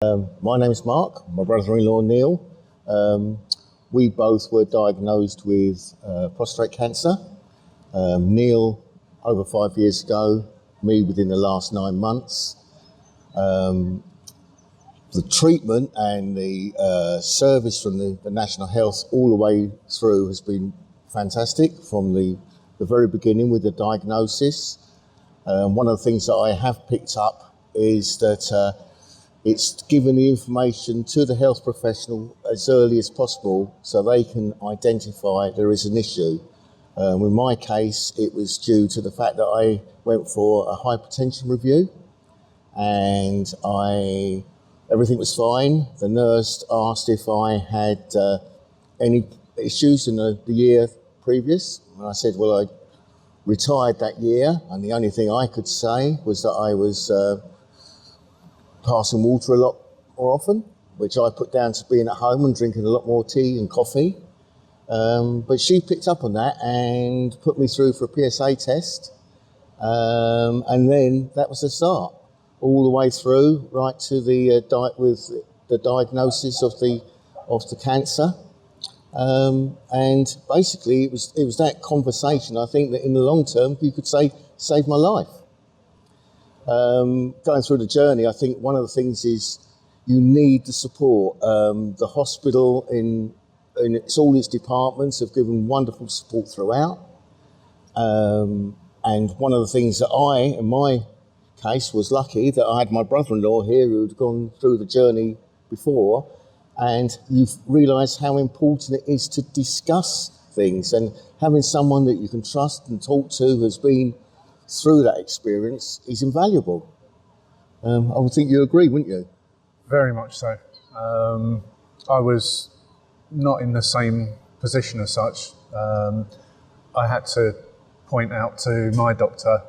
My name's Mark, my brother-in-law Neil. We both were diagnosed with prostate cancer. Neil over 5 years ago, me within the last 9 months. The treatment and the service from the National Health all the way through has been fantastic from the very beginning with the diagnosis. One of the things that I have picked up is that it's given the information to the health professional as early as possible so they can identify there is an issue. In my case, it was due to the fact that I went for a hypertension review and everything was fine. The nurse asked if I had any issues in the year previous. And I said, well, I retired that year, and the only thing I could say was that I was passing water a lot more often, which I put down to being at home and drinking a lot more tea and coffee. But she picked up on that and put me through for a PSA test. And then that was the start, all the way through, right to the diagnosis of the cancer. And basically it was that conversation, I think, that in the long term you could say saved my life. Going through the journey, I think one of the things is you need the support. The hospital in all its departments have given wonderful support throughout. And one of the things that in my case, was lucky that I had my brother-in-law here who had gone through the journey before, and you've realised how important it is to discuss things, and having someone that you can trust and talk to who has been through that experience is invaluable. I would think you agree, wouldn't you? Very much so. I was not in the same position as such. I had to point out to my doctor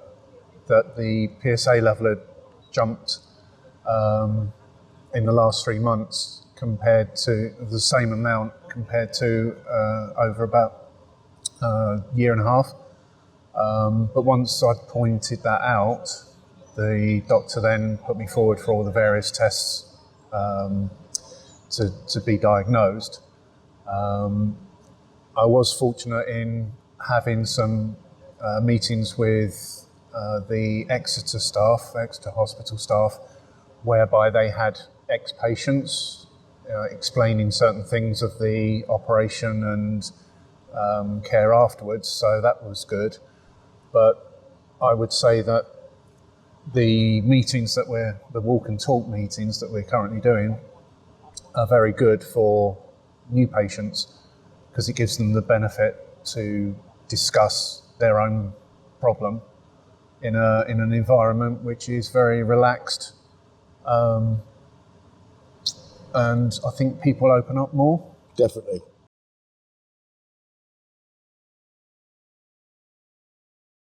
that the PSA level had jumped in the last 3 months compared to the same amount compared to over about a year and a half. But once I pointed that out, the doctor then put me forward for all the various tests to be diagnosed. I was fortunate in having some meetings with the Exeter hospital staff, whereby they had ex-patients explaining certain things of the operation and care afterwards, so that was good. But I would say that the meetings the walk and talk meetings that we're currently doing are very good for new patients because it gives them the benefit to discuss their own problem in an environment which is very relaxed, and I think people open up more. Definitely.